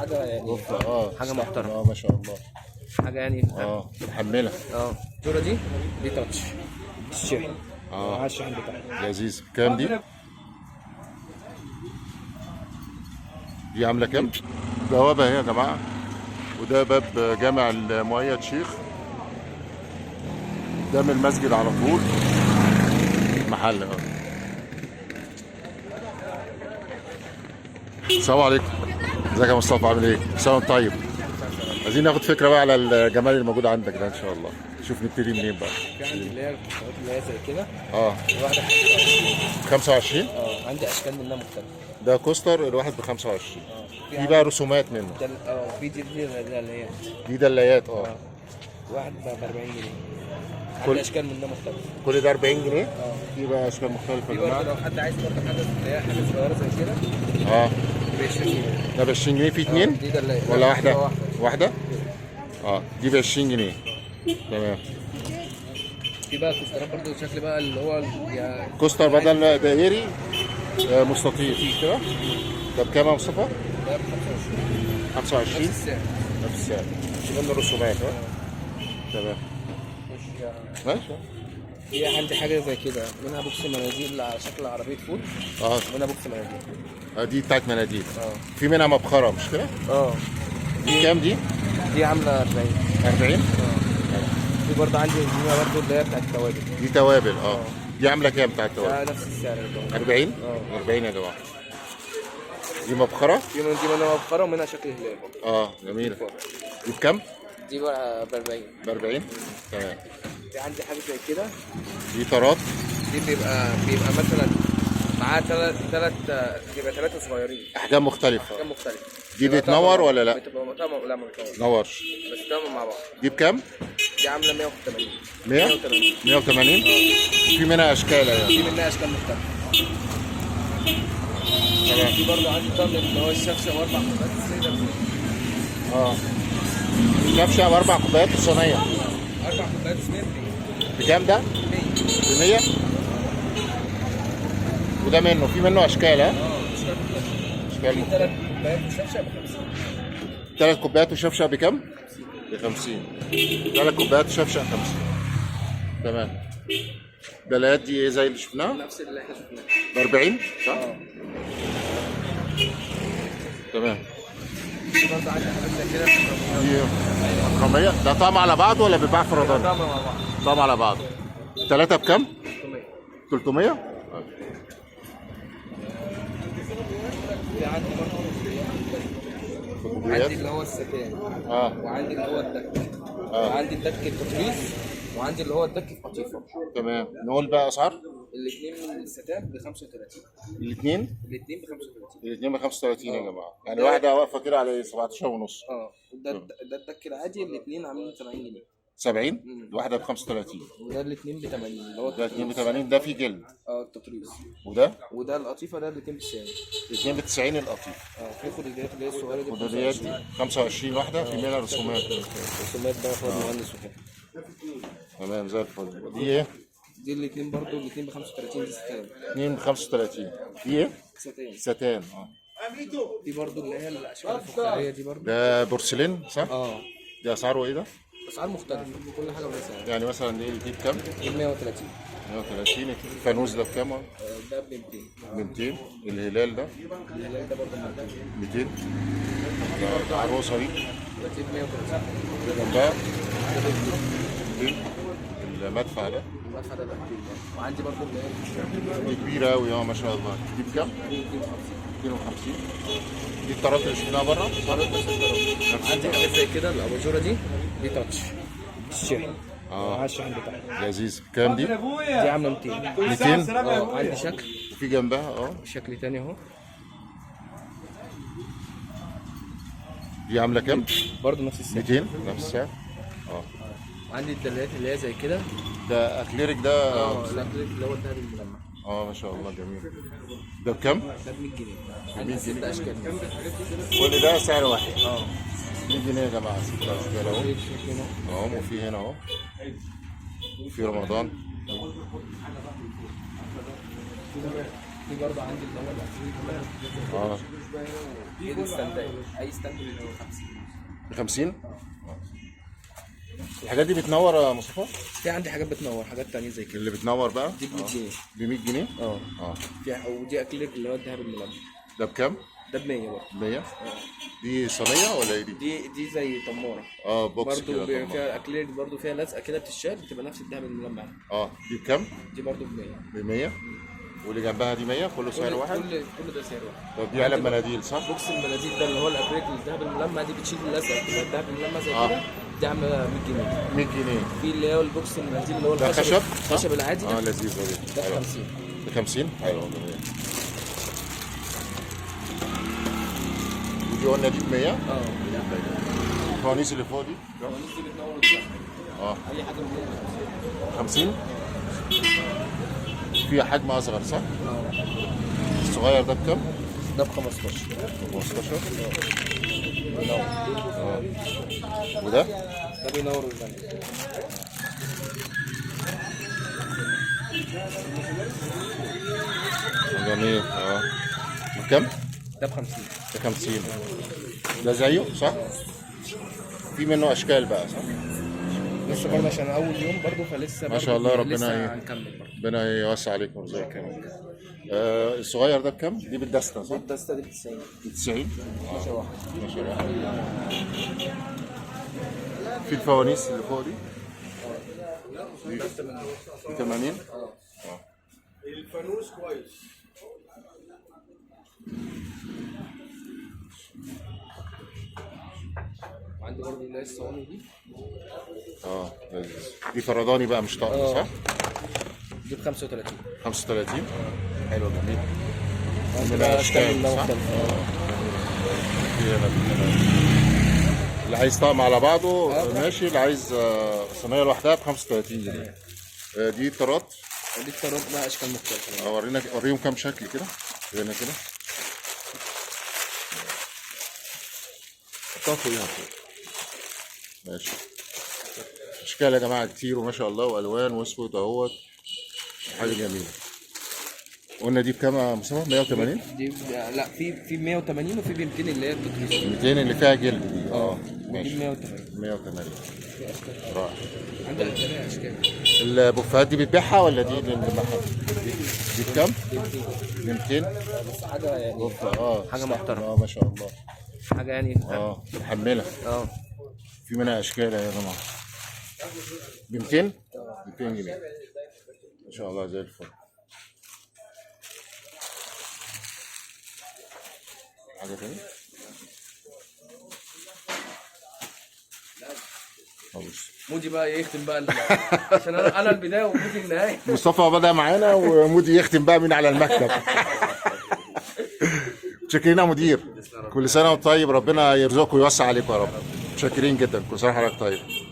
حاجه يعني غرفة حاجه محترمه. ما شاء الله. حاجه يعني محملة. الصوره دي تاتش الشحن. على الشحن بتاعها لذيذ. كام دي؟ دي عاملة كام؟ بوابة اهي يا جماعة، وده باب جامع المؤيد شيخ قدام المسجد على طول محل. السلام عليكم. ازيك يا مصطفى، عامل ايه؟ سلام طيب. عايزين ناخد فكرة بقى على الجمال اللي موجود عندك ده ان شاء الله. شوف نبتدي منين بقى. في عندي اللي هي الكوسترات اللي هي زي كده. الواحده 25. عندي اشكال منها مختلفه. ده كوستر الواحد ب 25. في بقى رسومات منه. في دي دلالات. دي دلايات. واحد ب 40 جنيه. كل عندي اشكال منها مختلفه. كل ده 40 جنيه. في بقى اشكال مختلفه في يا جماعه. برضه لو حد عايز برضه حاجه اللي هي حاجه صغيره زي كده. ب 20 جنيه. ده ب 20 جنيه. في اتنين دي دلايات ولا واحده؟ واحده. دي ب 20 جنيه. تمام. في بقى كوسترات برضه شكل بقى اللي هو كوستر بدل دائري مستطيل كده. ده بكام يا مصطفى؟ ده ب 25. 25. نفس السعر. نفس السعر. شغل الرسومات. تمام. ماشي. في عندي حاجه زي كده منها بوكس مناديل على شكل عربيه فول. منها بوكس مناديل. دي بتاعت مناديل. في منها مبخره مش كده؟ دي كام دي؟ دي عامله 40. 40. في برضه عندي برضه اللي هي بتاعت التوابل. دي توابل. دي عامله كام بتاعت التوابل؟ نفس السعر. 40. 40 يا جماعه. دي مبخره؟ دي منها مبخره ومنها شكل هلال. جميله. دي بكام؟ دي ب 40. ب 40. تمام. في عندي حاجه زي كده. دي طارات. دي بيبقى مثلا معاه بيبقى ثلاثه صغيرين. احجام مختلفه. احجام مختلفه. دي بتنور ولا لا؟ بتبقى لا ما بتنورش. نورش. بس بتنور مع بعض. دي بكام؟ دي عامله 180. 180. في منها اشكال يعني. في منها اشكال مختلفه. تمام. في برضه عندي طقم اللي هو الشفشه واربع كوبايات السيده. الشفشه باربع كوبايات الصينيه. 4 كوبايات سمير. بكام ده؟ 100. وده منه في منه اشكال. اشكال مختلفه. 3 كوبايات وشفشه ب 50. 3 كوبايات وشفشه بكام؟ ب 50. 3 كوبايات وشفشه 50. تمام. دلات دي ايه زي اللي شفناها؟ نفس اللي احنا شفناه. ب 40 صح؟ تمام. برضه عندي حاجات زي كده. دي رقميه. ده طعم على بعض ولا بيتباع فرداني؟ طعم مع بعض. طعم على بعض. 3 بكام؟ 300. 300. في عندي برضه عندي اللي هو الستان. وعندي اللي هو الدك. وعندي الدك التطريز. وعندي اللي هو الدك في قطيفه. تمام. نقول بقى اسعار؟ الاثنين من الستان ب 35. الاثنين ب 35. الاثنين ب 35 يا جماعه. يعني واحده واقفه كده على 17 ونص. ده الدك العادي الاثنين عاملين 70 جنيه. 70. الواحده ب 35. وده الاثنين ب 80 اللي هو ده الاثنين ب 80. ده فيه جلد. التطريز. وده القطيفه ده الاثنين ب 90. الاثنين ب 90 القطيف. في خدوديات اللي هي الصغيره دي. خدوديات دي 25 واحده. في منها رسومات. رسومات بقى فؤاد مهندس وكده. تمام زي الفل. دي ايه؟ دي الاثنين برضه الاثنين ب 35. دي ستان. 2 ب 35. دي ايه؟ ستان. دي برضه اللي هي الاشكال الفخاريه دي برضه. ده بورسلين صح؟ ده اسعاره ايه ده؟ اسعار مختلفه كل حاجه ولها سعر. يعني مثلا دي بكام؟ 130. 130. الفانوس ده بكام؟ ده ب 200. ب 200. الهلال ده؟ الهلال ده برضه ب 200. ده عروسه دي؟ دي ب 130. ده جنبها 200. المدفع ده؟ المدفع ده ب 200. وعندي برضه اللي هي دي كبيره قوي ما شاء الله. دي بكام؟ 250. دي الطرات اللي شفناها بره؟ عندي حاجات زي كده الاباجوره دي تاتش الشحن. الشحن بتاعها لذيذ. كام دي؟ دي عامله 200. 200. عندي شكل وفي جنبها شكل تاني اهو. دي عامله كام؟ برضه نفس السعر. 200 نفس السعر. وعندي الدلات اللي هي زي كده. ده اكليريك ده. الاكليريك اللي هو الدهب الملمع. ما شاء الله جميل. ده بكام؟ ده ب 100 جنيه. عندي 6 اشكال. كل ده سعر واحد. 100 جنيه يا جماعه. 6 اشكال اهو. وفي هنا اهو. وفي رمضان. في برضه عندي اللي هو الاكريليك. اه دي ستاندات، اي ستاند ب 50. ب 50. الحاجات دي بتنور يا مصطفى؟ في عندي حاجات بتنور، حاجات تانية زي كده. اللي بتنور بقى دي ب 100 جنيه. ب 100 جنيه؟ اه اه ودي اكريليك اللي هو الذهب الملمع. ده بكام؟ ده ب 100 برضه. 100. دي صينيه ولا ايه دي؟ دي زي تماره. اه بوكس كده برضه طبعا. فيها اكريليك، برضه فيها لزقه كده بتتشال، بتبقى نفس الذهب الملمع. اه دي بكام؟ دي برضه ب 100. ب 100. واللي جنبها دي 100، كله سعر واحد؟ كل ده سعر واحد. طب دي علب مناديل صح؟ بوكس المناديل ده اللي هو الاكريليك الذهب الملمع، دي بتشيل اللزقه بتبقى الذهب الملمع زي كده. دي عامله 100 جنيه. 100 جنيه. في اللي هو البوكس المناديل اللي هو ده الخشب، خشب؟ الخشب العادي ده. لذيذ ده. ده ب 50. ب 50؟ حلو جميل. ودي قلنا دي ب 100. الفوانيس اللي فوق دي؟ الفوانيس دي بتنور الذهب. اي حاجه من 50. فيها حجم اصغر صح؟ الصغير ده بكام؟ ده ب 15. 15. بينور. وده؟ ده بينور الذهب. جميل بكام؟ ده ب 50. ب 50. ده زيه صح؟ في منه اشكال بقى صح؟ لسه برضه عشان اول يوم برضه، فلسه ما شاء الله برضه ربنا لسه هنكمل برضه. ربنا يوسع عليك ويرزقك. الصغير ده بكام؟ دي بالدستة صح؟ الدستة دي ب 90. 90. 12 واحد. 12 واحد. في الفوانيس اللي فوق دي؟ دي 80. الفانوس كويس. وعندي برضه اللي هي الصواني دي. لذيذ. دي فرداني بقى مش طقم صح؟ دي ب 35. 35. حلو جميل. عندي من بقى الاشكال اشكال صح؟ مختلفة. في هنا اللي عايز طقم على بعضه ماشي، اللي عايز صينيه لوحدها ب 35 جنيه. دي طرات. دي الطرات بقى اشكال مختلفة. وريهم كام شكل كده. هنا كده. حطها فوقيها فوق. ماشي. اشكال يا جماعه كتير وما شاء الله، والوان واسود اهوت. حاجه جميله. قلنا دي بكام يا مصطفى؟ 180؟ دي لا، في 180 وفي ب 200 اللي هي التوتريس. 200 اللي فيها جلد دي. دي ماشي. 180. 180. في اشكال. رائع. عندنا جميع اشكال. البوفات دي بتبيعها ولا دي اللي بنبيعها؟ دي بكام؟ دي 200. ب 200. بس حاجة يعني بوفة حاجة محترمة. ما شاء الله. حاجة يعني محملة. في منها اشكال يا جماعة. ب 200؟ 200 جنيه. ما شاء الله زي الفل. حاجة تاني؟ مودي بقى يختم بقى عشان انا البدايه ومودي النهايه. مصطفى بدأ معانا ومودي يختم بقى من على المكتب. متشكرين يا مدير. كل سنة وانت طيب، ربنا يرزقك ويوسع عليك يا رب. متشكرين جدا، كل سنة وحضرتك طيب.